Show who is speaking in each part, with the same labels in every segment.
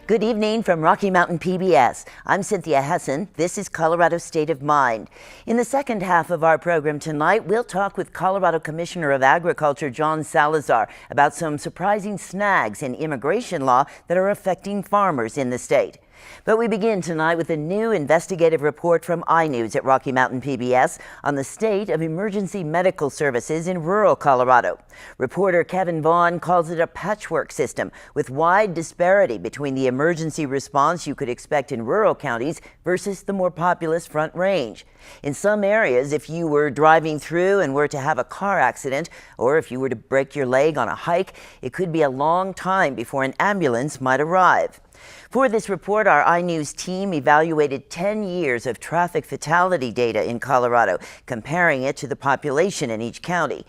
Speaker 1: Good evening from Rocky Mountain PBS. I'm Cynthia Hessen. This is Colorado State of Mind. In the second half of our program tonight, we'll talk with Colorado Commissioner of Agriculture John Salazar about some surprising snags in immigration law that are affecting farmers in the state. But we begin tonight with a new investigative report from iNews at Rocky Mountain PBS on the state of emergency medical services in rural Colorado. Reporter Kevin Vaughn calls it a patchwork system with wide disparity between the emergency response you could expect in rural counties versus the more populous Front Range. In some areas, if you were driving through and were to have a car accident, or if you were to break your leg on a hike, it could be a long time before an ambulance might arrive. For this report, our iNews team evaluated 10 years of traffic fatality data in Colorado, comparing it to the population in each county.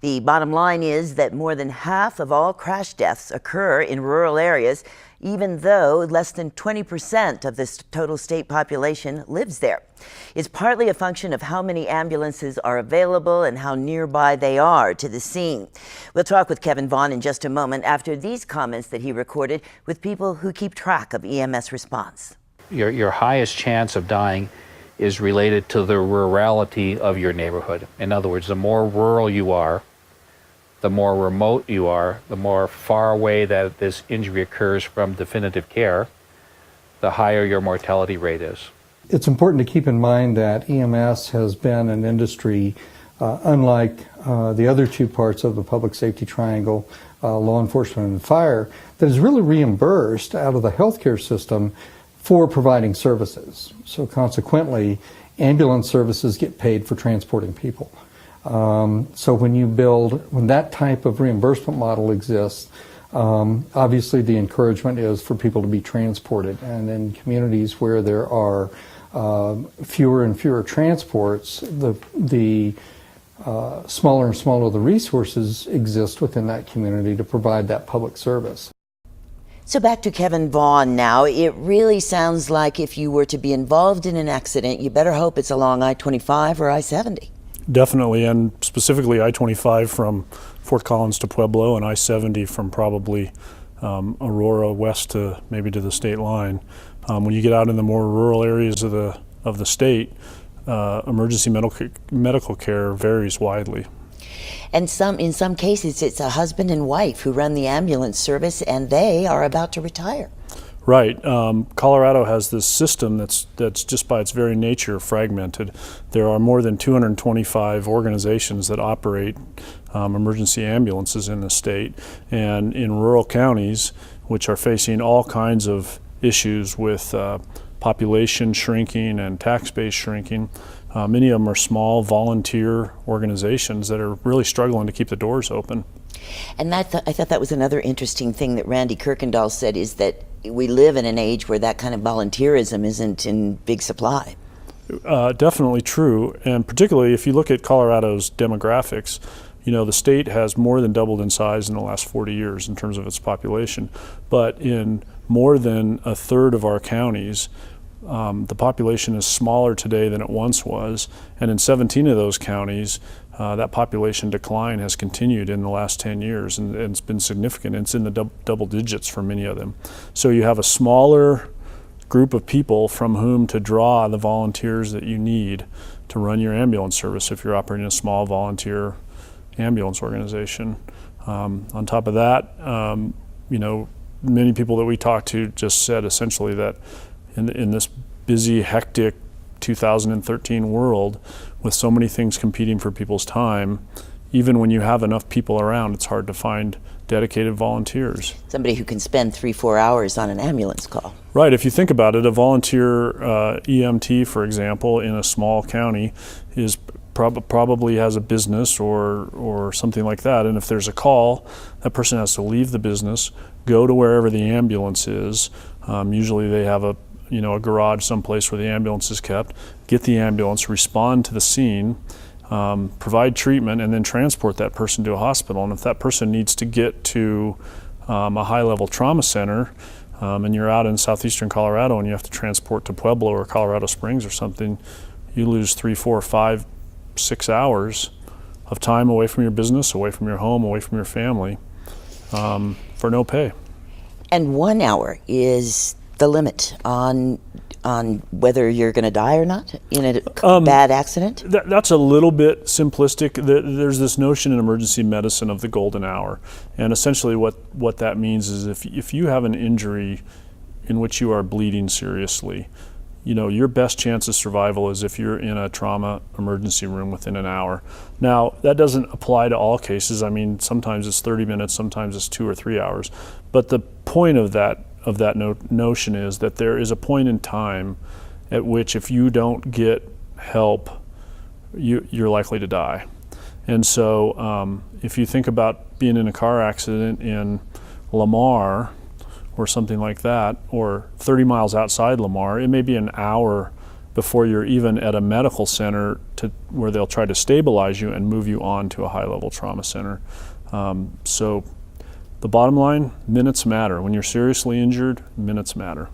Speaker 1: The bottom line is that more than half of all crash deaths occur in rural areas, even though less than 20% of the total state population lives there. It's partly a function of how many ambulances are available and how nearby they are to the scene. We'll talk with Kevin Vaughn in just a moment after these comments that he recorded with people who keep track of EMS response.
Speaker 2: Your highest chance of dying is related to the rurality of your neighborhood. In other words, the more rural you are, the more remote you are, the more far away that this injury occurs from definitive care, the higher your mortality rate is.
Speaker 3: It's important to keep in mind that EMS has been an industry, unlike the other two parts of the public safety triangle, law enforcement and fire, that is really reimbursed out of the healthcare system for providing services. So consequently, ambulance services get paid for transporting people. So when that type of reimbursement model exists, obviously the encouragement is for people to be transported. And in communities where there are fewer and fewer transports, the smaller and smaller the resources exist within that community to provide that public service.
Speaker 1: So back to Kevin Vaughn now. It really sounds like if you were to be involved in an accident, you better hope it's along I-25 or I-70.
Speaker 4: Definitely, and specifically I-25 from Fort Collins to Pueblo and I-70 from probably Aurora west to maybe to the state line. When you get out in the more rural areas of the state, emergency medical care varies widely.
Speaker 1: And in some cases, it's a husband and wife who run the ambulance service, and they are about to retire.
Speaker 4: Right. Colorado has this system that's just by its very nature fragmented. There are more than 225 organizations that operate emergency ambulances in the state. And in rural counties, which are facing all kinds of issues with population shrinking and tax base shrinking, many of them are small volunteer organizations that are really struggling to keep the doors open.
Speaker 1: And I thought that was another interesting thing that Randy Kirkendall said, is that we live in an age where that kind of volunteerism isn't in big supply.
Speaker 4: Definitely true, and particularly if you look at Colorado's demographics, you know, the state has more than doubled in size in the last 40 years in terms of its population, but in more than a third of our counties, the population is smaller today than it once was, and in 17 of those counties, that population decline has continued in the last 10 years, and it's been significant. It's in the double digits for many of them. So you have a smaller group of people from whom to draw the volunteers that you need to run your ambulance service if you're operating a small volunteer ambulance organization. On top of that, you know, many people that we talked to just said essentially that in this busy, hectic 2013 world, with so many things competing for people's time, even when you have enough people around, it's hard to find dedicated volunteers.
Speaker 1: Somebody who can spend 3-4 hours on an ambulance call.
Speaker 4: Right, if you think about it, a volunteer EMT, for example, in a small county is probably has a business or something like that, and if there's a call, that person has to leave the business, go to wherever the ambulance is. Usually they have a garage someplace where the ambulance is kept, get the ambulance, respond to the scene, provide treatment, and then transport that person to a hospital. And if that person needs to get to a high-level trauma center, and you're out in southeastern Colorado and you have to transport to Pueblo or Colorado Springs or something, you lose 3, 4, 5, 6 hours of time away from your business, away from your home, away from your family, for no pay.
Speaker 1: And 1 hour is the limit on whether you're going to die or not in a bad accident?
Speaker 4: That's a little bit simplistic. There's this notion in emergency medicine of the golden hour. And essentially what that means is if you have an injury in which you are bleeding seriously, your best chance of survival is if you're in a trauma emergency room within an hour. Now, that doesn't apply to all cases. I mean, sometimes it's 30 minutes, sometimes it's 2 or 3 hours. But the point of that notion is that there is a point in time at which if you don't get help, you're likely to die. And so if you think about being in a car accident in Lamar or something like that, or 30 miles outside Lamar, it may be an hour before you're even at a medical center where they'll try to stabilize you and move you on to a high-level trauma center. So the bottom line, minutes matter. When you're seriously injured, minutes matter.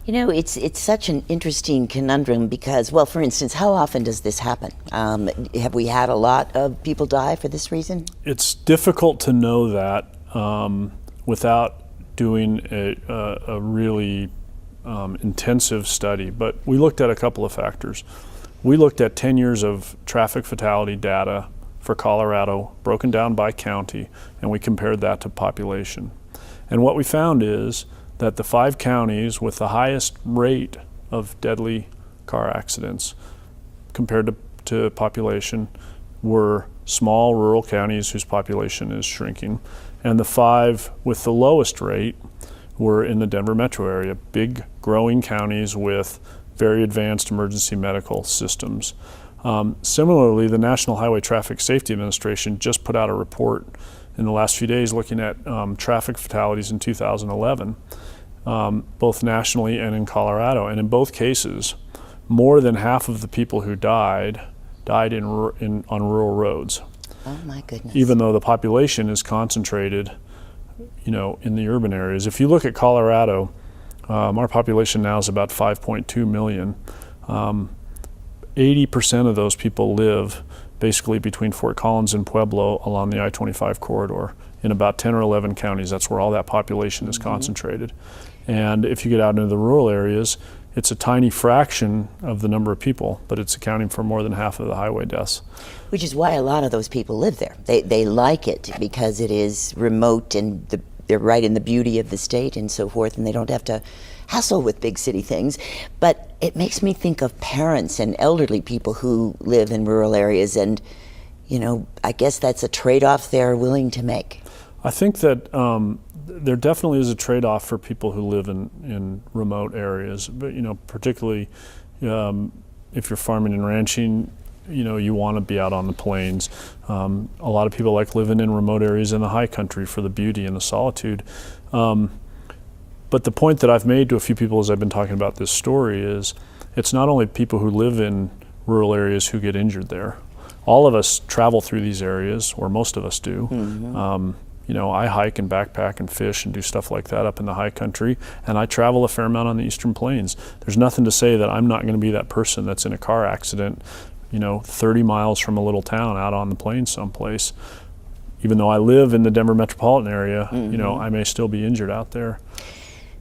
Speaker 1: It's such an interesting conundrum because, well, for instance, how often does this happen? Have we had a lot of people die for this reason?
Speaker 4: It's difficult to know that without doing a really intensive study, but we looked at a couple of factors. We looked at 10 years of traffic fatality data for Colorado, broken down by county, and we compared that to population. And what we found is that the 5 counties with the highest rate of deadly car accidents compared to population were small rural counties whose population is shrinking, and the 5 with the lowest rate were in the Denver metro area, big growing counties with very advanced emergency medical systems. Similarly, the National Highway Traffic Safety Administration just put out a report in the last few days looking at traffic fatalities in 2011, both nationally and in Colorado. And in both cases, more than half of the people who died on rural roads.
Speaker 1: Oh my goodness.
Speaker 4: Even though the population is concentrated, in the urban areas. If you look at Colorado, our population now is about 5.2 million. 80% of those people live basically between Fort Collins and Pueblo along the I-25 corridor in about 10 or 11 counties. That's where all that population is concentrated. And if you get out into the rural areas, it's a tiny fraction of the number of people, but it's accounting for more than half of the highway deaths.
Speaker 1: Which is why a lot of those people live there. They like it because it is remote and they're right in the beauty of the state and so forth, and they don't have to hassle with big city things. But it makes me think of parents and elderly people who live in rural areas, and I guess that's a trade-off they're willing to make.
Speaker 4: I think that there definitely is a trade-off for people who live in remote areas, but particularly if you're farming and ranching, you want to be out on the plains. A lot of people like living in remote areas in the high country for the beauty and the solitude. But the point that I've made to a few people as I've been talking about this story is it's not only people who live in rural areas who get injured there. All of us travel through these areas, or most of us do. Mm-hmm. I hike and backpack and fish and do stuff like that up in the high country, and I travel a fair amount on the Eastern Plains. There's nothing to say that I'm not going to be that person that's in a car accident 30 miles from a little town out on the plains someplace. Even though I live in the Denver metropolitan area, I may still be injured out there.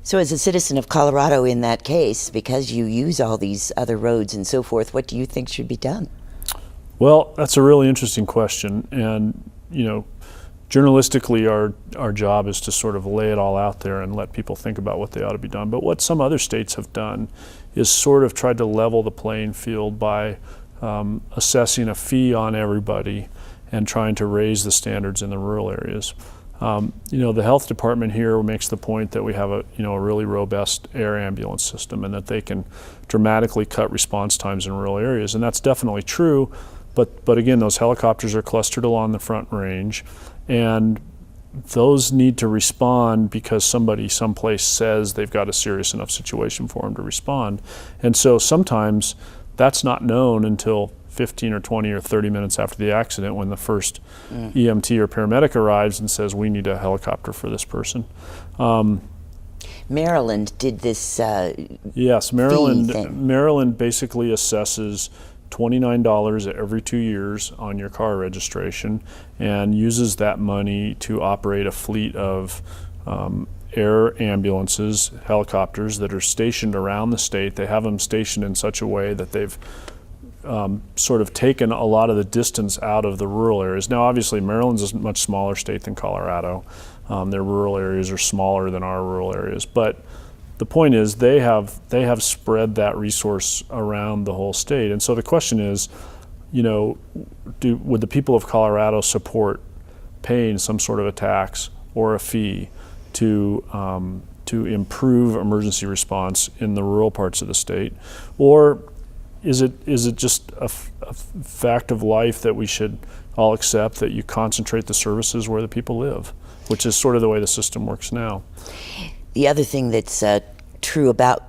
Speaker 1: So as a citizen of Colorado in that case, because you use all these other roads and so forth, what do you think should be done?
Speaker 4: Well, that's a really interesting question. And, journalistically, our job is to sort of lay it all out there and let people think about what they ought to be done. But what some other states have done is sort of tried to level the playing field by assessing a fee on everybody and trying to raise the standards in the rural areas. The health department here makes the point that we have a really robust air ambulance system and that they can dramatically cut response times in rural areas, and that's definitely true. But again, those helicopters are clustered along the Front Range, and those need to respond because somebody someplace says they've got a serious enough situation for them to respond. And so sometimes that's not known until 15 or 20 or 30 minutes after the accident when the first EMT or paramedic arrives and says, we need a helicopter for this person.
Speaker 1: Maryland did this
Speaker 4: Yes,
Speaker 1: fee thing.
Speaker 4: Maryland basically assesses $29 every 2 years on your car registration and uses that money to operate a fleet of air ambulances, helicopters that are stationed around the state. They have them stationed in such a way that they've sort of taken a lot of the distance out of the rural areas. Now, obviously, Maryland's a much smaller state than Colorado. Their rural areas are smaller than our rural areas. But the point is, they have spread that resource around the whole state. And so the question is, would the people of Colorado support paying some sort of a tax or a fee to improve emergency response in the rural parts of the state, or is it just a fact of life that we should all accept that you concentrate the services where the people live, which is sort of the way the system works now?
Speaker 1: The other thing that's true about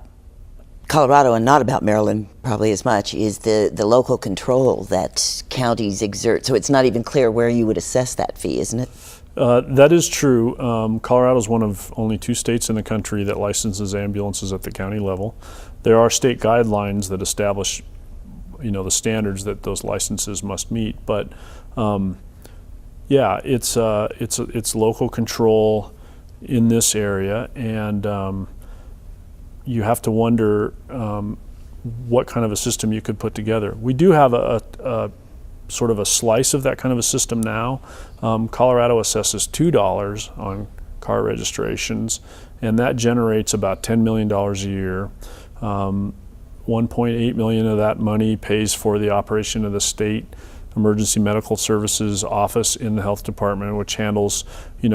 Speaker 1: Colorado and not about Maryland probably as much is the local control that counties exert. So it's not even clear where you would assess that fee, isn't it?
Speaker 4: That is true. Colorado is one of only 2 states in the country that licenses ambulances at the county level. There are state guidelines that establish, the standards that those licenses must meet. But it's local control in this area, and you have to wonder what kind of a system you could put together. We do have a sort of a slice of that kind of a system now. Colorado assesses $2 on car registrations, and that generates about $10 million a year. 1.8 million of that money pays for the operation of the state emergency medical services office in the health department, which handles,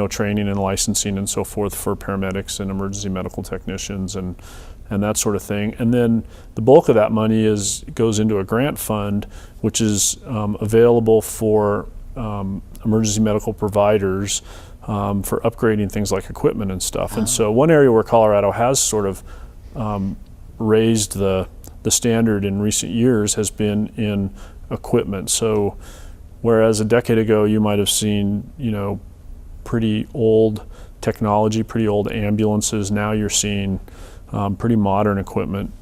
Speaker 4: training and licensing and so forth for paramedics and emergency medical technicians and that sort of thing. And then the bulk of that money goes into a grant fund, which is available for emergency medical providers for upgrading things like equipment and stuff. And so one area where Colorado has sort of raised the standard in recent years has been in equipment. So whereas a decade ago you might have seen, pretty old technology, pretty old ambulances, now you're seeing pretty modern equipment,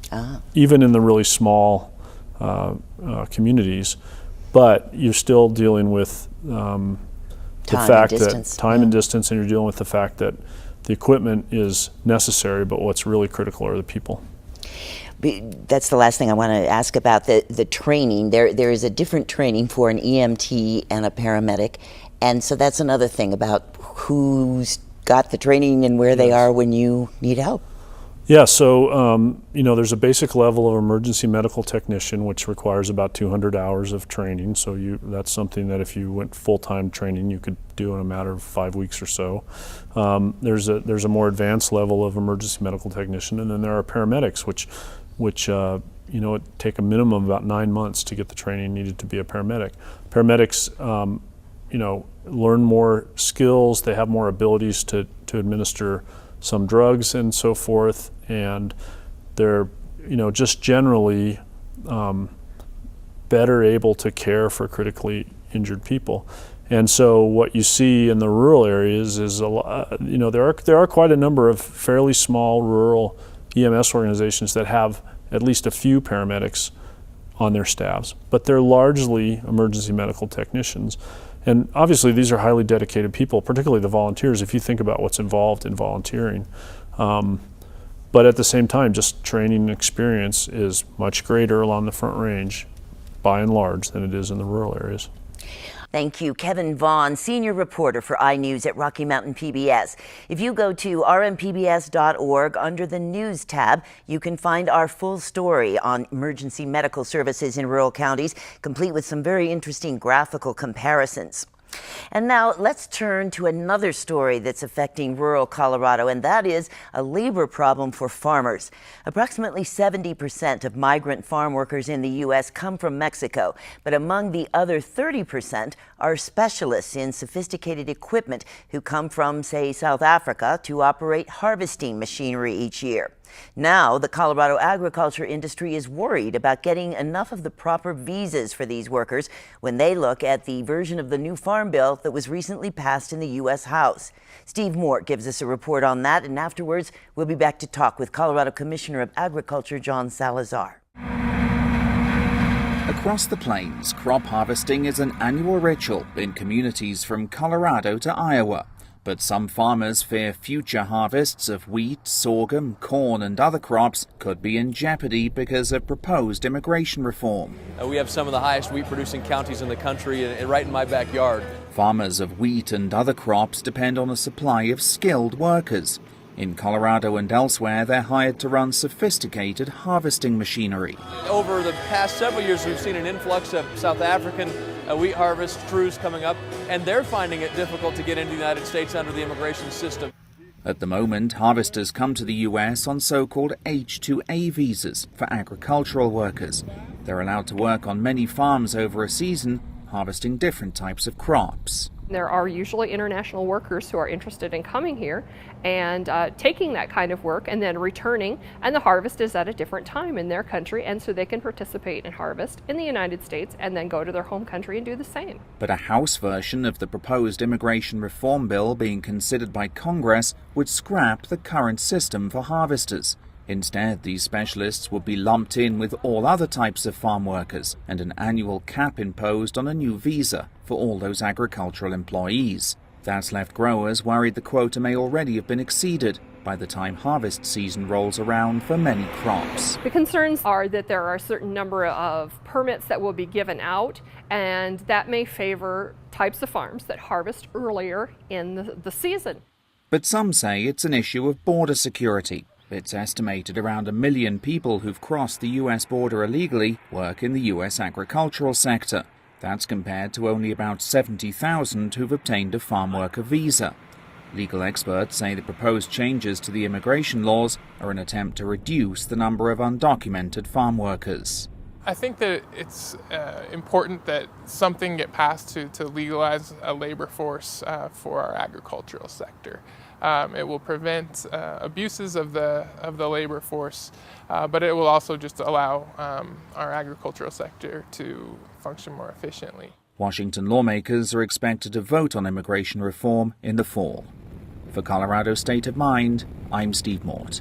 Speaker 4: even in the really small communities. But you're still dealing with the fact that time and distance, and you're dealing with the fact that the equipment is necessary, but what's really critical are the people.
Speaker 1: That's the last thing I want to ask about, the training. There is a different training for an EMT and a paramedic, and so that's another thing about who's got the training and where they are when you need help.
Speaker 4: Yeah, so there's a basic level of emergency medical technician, which requires about 200 hours of training. So that's something that if you went full-time training, you could do in a matter of 5 weeks or so. There's a more advanced level of emergency medical technician, and then there are paramedics, which it take a minimum of about 9 months to get the training needed to be a paramedic. Paramedics, learn more skills. They have more abilities to administer some drugs and so forth, and they're just generally better able to care for critically injured people. And so what you see in the rural areas is there are quite a number of fairly small rural EMS organizations that have at least a few paramedics on their staffs, but they're largely emergency medical technicians. And obviously these are highly dedicated people, particularly the volunteers, if you think about what's involved in volunteering. But at the same time, just training and experience is much greater along the Front Range, by and large, than it is in the rural areas.
Speaker 1: Thank you, Kevin Vaughn, senior reporter for iNews at Rocky Mountain PBS. If you go to rmpbs.org under the News tab, you can find our full story on emergency medical services in rural counties, complete with some very interesting graphical comparisons. And now let's turn to another story that's affecting rural Colorado, and that is a labor problem for farmers. Approximately 70% of migrant farm workers in the U.S. come from Mexico, but among the other 30% are specialists in sophisticated equipment who come from, say, South Africa to operate harvesting machinery each year. Now, the Colorado agriculture industry is worried about getting enough of the proper visas for these workers when they look at the version of the new farm bill that was recently passed in the U.S. House. Steve Mort gives us a report on that, and afterwards we'll be back to talk with Colorado Commissioner of Agriculture John Salazar.
Speaker 5: Across the plains, crop harvesting is an annual ritual in communities from Colorado to Iowa. But some farmers fear future harvests of wheat, sorghum, corn and other crops could be in jeopardy because of proposed immigration reform.
Speaker 6: We have some of the highest wheat-producing counties in the country, and right in my backyard.
Speaker 5: Farmers of wheat and other crops depend on a supply of skilled workers. In Colorado and elsewhere, they're hired to run sophisticated harvesting machinery.
Speaker 6: Over the past several years, we've seen an influx of South African wheat harvest crews coming up, and they're finding it difficult to get into the United States under the immigration system.
Speaker 5: At the moment, harvesters come to the U.S. on so-called H-2A visas for agricultural workers. They're allowed to work on many farms over a season, harvesting different types of crops.
Speaker 7: There are usually international workers who are interested in coming here and taking that kind of work and then returning, and the harvest is at a different time in their country, and so they can participate in harvest in the United States and then go to their home country and do the same.
Speaker 5: But a House version of the proposed immigration reform bill being considered by Congress would scrap the current system for harvesters. Instead, these specialists would be lumped in with all other types of farm workers and an annual cap imposed on a new visa for all those agricultural employees. That's left growers worried the quota may already have been exceeded by the time harvest season rolls around for many crops.
Speaker 7: The concerns are that there are a certain number of permits that will be given out, and that may favor types of farms that harvest earlier in the season.
Speaker 5: But some say it's an issue of border security. It's estimated around 1 million people who've crossed the U.S. border illegally work in the U.S. agricultural sector. That's compared to only about 70,000 who've obtained a farm worker visa. Legal experts say the proposed changes to the immigration laws are an attempt to reduce the number of undocumented farm workers.
Speaker 8: I think that it's important that something get passed to legalize a labor force for our agricultural sector. It will prevent abuses of the labor force, but it will also just allow our agricultural sector to function more efficiently.
Speaker 5: Washington lawmakers are expected to vote on immigration reform in the fall. For Colorado State of Mind, I'm Steve Mort.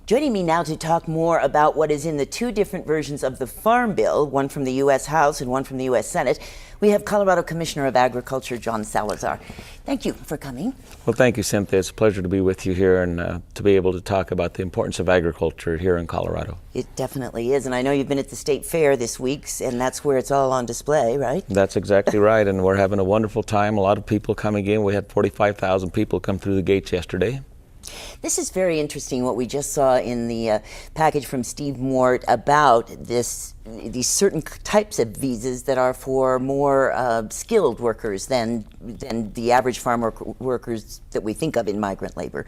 Speaker 1: Joining me now to talk more about what is in the two different versions of the Farm Bill, one from the U.S. House and one from the U.S. Senate, we have Colorado Commissioner of Agriculture John Salazar. Thank you for coming.
Speaker 9: Well, thank you, Cynthia. It's a pleasure to be with you here and to be able to talk about the importance of agriculture here in Colorado.
Speaker 1: It definitely is, and I know you've been at the State Fair this week, and that's where it's all on display, right?
Speaker 9: That's exactly right, and we're having a wonderful time. A lot of people coming in. We had 45,000 people come through the gates yesterday.
Speaker 1: This is very interesting, what we just saw in the package from Steve Mort about these certain types of visas that are for more skilled workers than the average farm workers that we think of in migrant labor.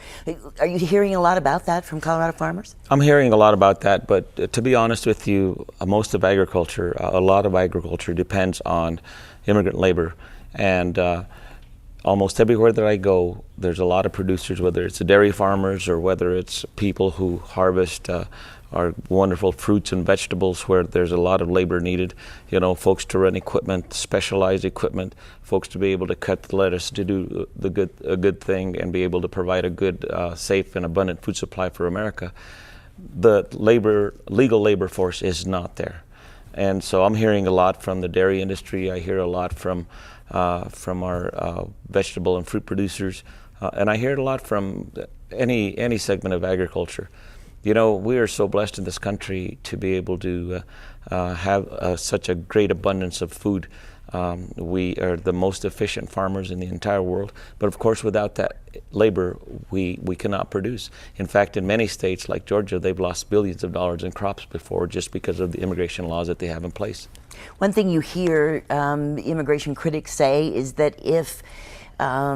Speaker 1: Are you hearing a lot about that from Colorado farmers?
Speaker 9: I'm hearing a lot about that, but to be honest with you, most of agriculture, a lot of agriculture depends on immigrant labor, and almost everywhere that I go, there's a lot of producers, whether it's the dairy farmers or whether it's people who harvest our wonderful fruits and vegetables where there's a lot of labor needed. You know, folks to run equipment, specialized equipment, folks to be able to cut the lettuce, to do a good thing and be able to provide a good, safe and abundant food supply for America. The legal labor force is not there. And so I'm hearing a lot from the dairy industry. I hear a lot from our vegetable and fruit producers, and I hear it a lot from any segment of agriculture. You know, we are so blessed in this country to be able to have such a great abundance of food. We are the most efficient farmers in the entire world, but of course without that labor we cannot produce. In fact, in many states like Georgia, they've lost billions of dollars in crops before just because of the immigration laws that they have in place.
Speaker 1: One thing you hear immigration critics say is that if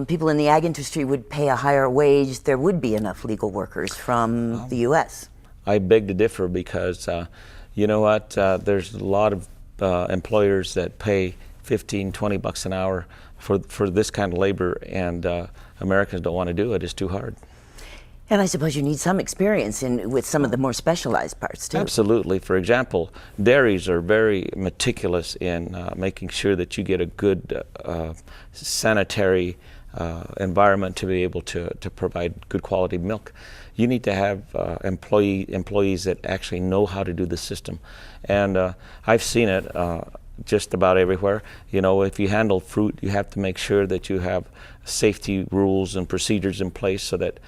Speaker 1: people in the ag industry would pay a higher wage, there would be enough legal workers from the U.S.
Speaker 9: I beg to differ because you know what, there's a lot of employers that pay $15-20 an hour for this kind of labor, and Americans don't want to do it. It's too hard.
Speaker 1: And I suppose you need some experience with some of the more specialized parts too.
Speaker 9: Absolutely. For example, dairies are very meticulous in making sure that you get a good sanitary environment to be able to provide good quality milk. You need to have employees that actually know how to do the system. And I've seen it just about everywhere. You know, if you handle fruit, you have to make sure that you have safety rules and procedures in place so that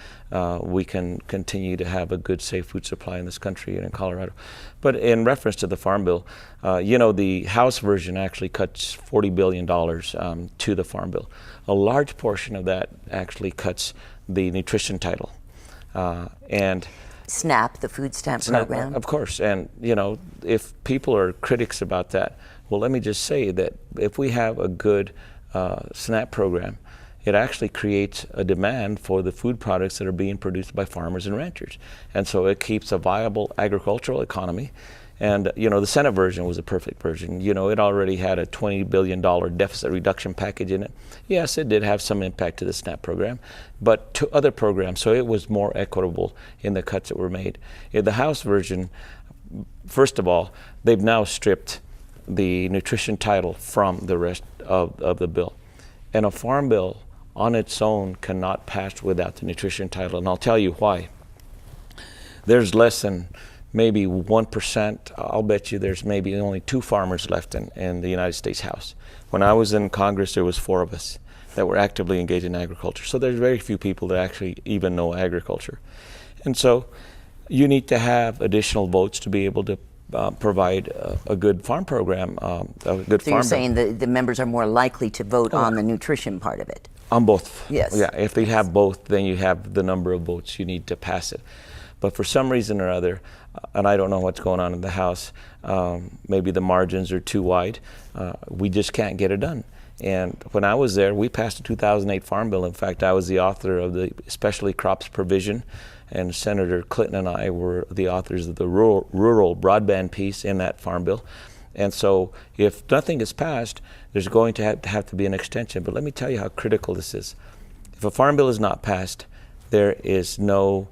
Speaker 9: we can continue to have a good, safe food supply in this country and in Colorado. But in reference to the Farm Bill, the House version actually cuts $40 billion to the Farm Bill. A large portion of that actually cuts the nutrition title. And
Speaker 1: SNAP, the food stamp program.
Speaker 9: Of course, and if people are critics about that, well, let me just say that if we have a good SNAP program, it actually creates a demand for the food products that are being produced by farmers and ranchers. And so it keeps a viable agricultural economy. And, the Senate version was a perfect version. It already had a $20 billion deficit reduction package in it. Yes, it did have some impact to the SNAP program, but to other programs, so it was more equitable in the cuts that were made. In the House version, first of all, they've now stripped the nutrition title from the rest of the bill. And a farm bill on its own cannot pass without the nutrition title, and I'll tell you why. There's less than maybe 1%, I'll bet you there's maybe only 2 farmers left in the United States House. When I was in Congress, there was 4 of us that were actively engaged in agriculture. So there's very few people that actually even know agriculture. And so you need to have additional votes to be able to provide a good farm program, a good
Speaker 1: So
Speaker 9: farm
Speaker 1: you're saying the members are more likely to vote on the nutrition part of it?
Speaker 9: On both.
Speaker 1: Yes.
Speaker 9: Yeah, if they have both, then you have the number of votes you need to pass it. But for some reason or other, and I don't know what's going on in the House, maybe the margins are too wide, we just can't get it done. And when I was there, we passed a 2008 Farm Bill. In fact, I was the author of the Specialty Crops provision, and Senator Clinton and I were the authors of the rural broadband piece in that Farm Bill. And so if nothing is passed, there's going to have to be an extension. But let me tell you how critical this is. If a Farm Bill is not passed, there is no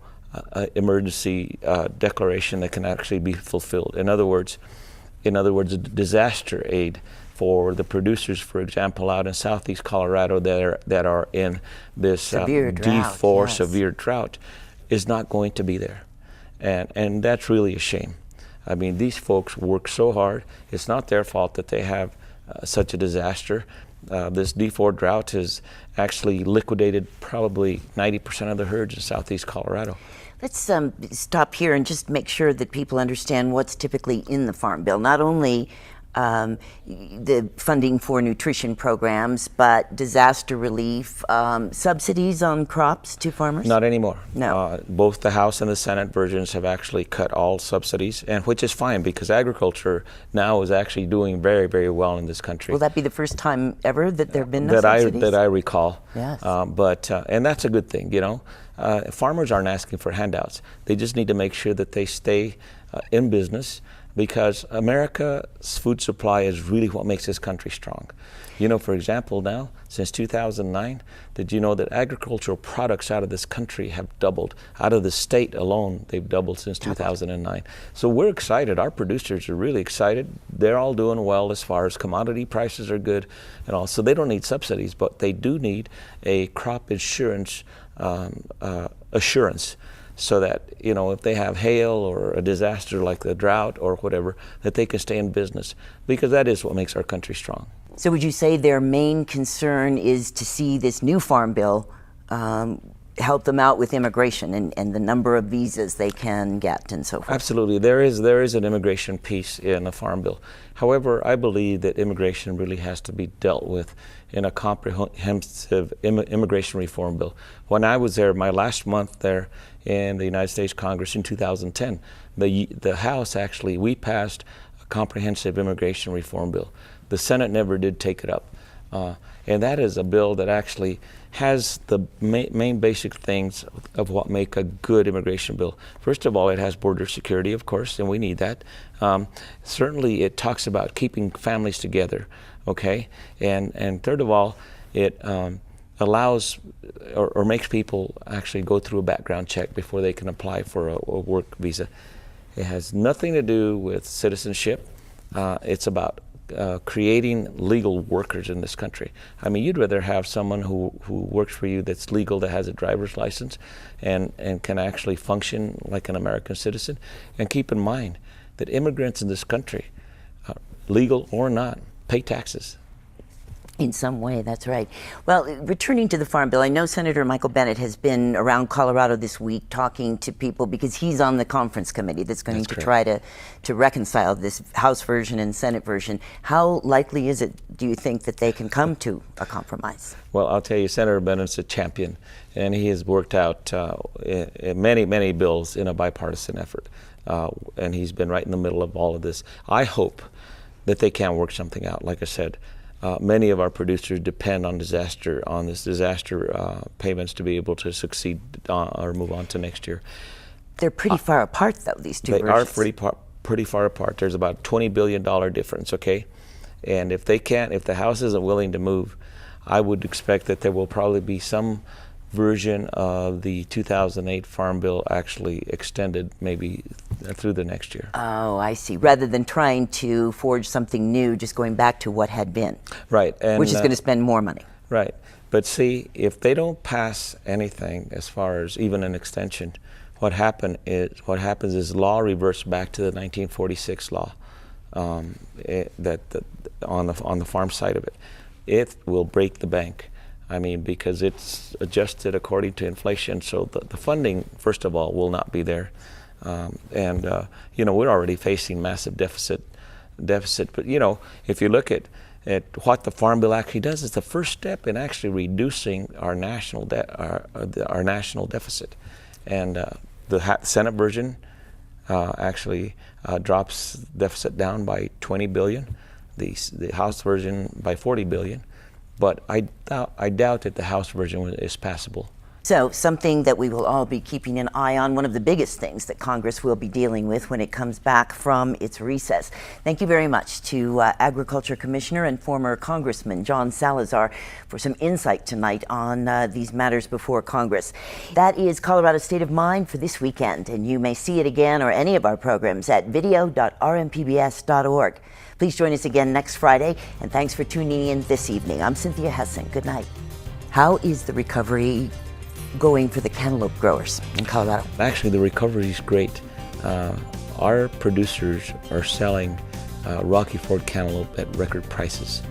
Speaker 9: emergency declaration that can actually be fulfilled. In other words, disaster aid for the producers, for example, out in southeast Colorado that are in this
Speaker 1: severe drought,
Speaker 9: D4
Speaker 1: yes.
Speaker 9: severe drought is not going to be there. And that's really a shame. I mean, these folks work so hard. It's not their fault that they have such a disaster. This D4 drought has actually liquidated probably 90% of the herds in southeast Colorado.
Speaker 1: Let's stop here and just make sure that people understand what's typically in the Farm Bill. Not only the funding for nutrition programs, but disaster relief, subsidies on crops to farmers?
Speaker 9: Not anymore.
Speaker 1: No.
Speaker 9: Both the House and the Senate versions have actually cut all subsidies, and which is fine because agriculture now is actually doing very, very well in this country.
Speaker 1: Will that be the first time ever that there have been no subsidies?
Speaker 9: That I recall.
Speaker 1: Yes.
Speaker 9: And that's a good thing, Farmers aren't asking for handouts. They just need to make sure that they stay in business, because America's food supply is really what makes this country strong. For example, now, since 2009, did you know that agricultural products out of this country have doubled? Out of the state alone, they've doubled since 2009. So we're excited. Our producers are really excited. They're all doing well as far as commodity prices are good and all. So they don't need subsidies, but they do need a crop insurance assurance, so that, if they have hail or a disaster like the drought or whatever, that they can stay in business, because that is what makes our country strong.
Speaker 1: So would you say their main concern is to see this new Farm Bill help them out with immigration and the number of visas they can get and so forth?
Speaker 9: Absolutely. There is an immigration piece in the Farm Bill. However, I believe that immigration really has to be dealt with in a comprehensive immigration reform bill. When I was there, my last month there in the United States Congress in 2010, the House actually, we passed a comprehensive immigration reform bill. The Senate never did take it up. And that is a bill that actually has the main basic things of what make a good immigration bill. First of all, it has border security, of course, and we need that. Certainly, it talks about keeping families together, okay? And third of all, it allows or makes people actually go through a background check before they can apply for a work visa. It has nothing to do with citizenship. It's about creating legal workers in this country. I mean, you'd rather have someone who works for you that's legal, that has a driver's license and can actually function like an American citizen. And keep in mind that immigrants in this country, legal or not, pay taxes.
Speaker 1: In some way, that's right. Well, returning to the Farm Bill, I know Senator Michael Bennet has been around Colorado this week talking to people because he's on the conference committee that's going to try to reconcile this House version and Senate version. how likely is it, do you think, that they can come to a compromise?
Speaker 9: Well, I'll tell you, Senator Bennett's a champion, and he has worked out many bills in a bipartisan effort, and he's been right in the middle of all of this. I hope that they can work something out. Like I said, many of our producers depend on disaster payments to be able to succeed or move on to next year.
Speaker 1: They're pretty far apart, though, these two
Speaker 9: They
Speaker 1: versions.
Speaker 9: are pretty far apart. There's about a $20 billion difference, okay? And if the House isn't willing to move, I would expect that there will probably be some version of the 2008 Farm Bill actually extended maybe through the next year.
Speaker 1: Oh, I see. Rather than trying to forge something new, just going back to what had been.
Speaker 9: Right. And,
Speaker 1: which is going to spend more money.
Speaker 9: Right. But see, if they don't pass anything as far as even an extension, what happens is law reverts back to the 1946 law on the farm side of it. It will break the bank. I mean, because it's adjusted according to inflation, so the funding, first of all, will not be there. You know, we're already facing massive deficit. But you know, if you look at what the Farm Bill actually does, it's the first step in actually reducing our national deficit. And the Senate version actually drops deficit down by $20 billion. The House version by $40 billion. But I doubt that the House version is passable.
Speaker 1: So something that we will all be keeping an eye on, one of the biggest things that Congress will be dealing with when it comes back from its recess. Thank you very much to Agriculture Commissioner and former Congressman John Salazar for some insight tonight on these matters before Congress. That is Colorado State of Mind for this weekend, and you may see it again or any of our programs at video.rmpbs.org. Please join us again next Friday, and thanks for tuning in this evening. I'm Cynthia Hessen. Good night. How is the recovery going for the cantaloupe growers in Colorado?
Speaker 9: Actually, the recovery is great. Our producers are selling Rocky Ford cantaloupe at record prices.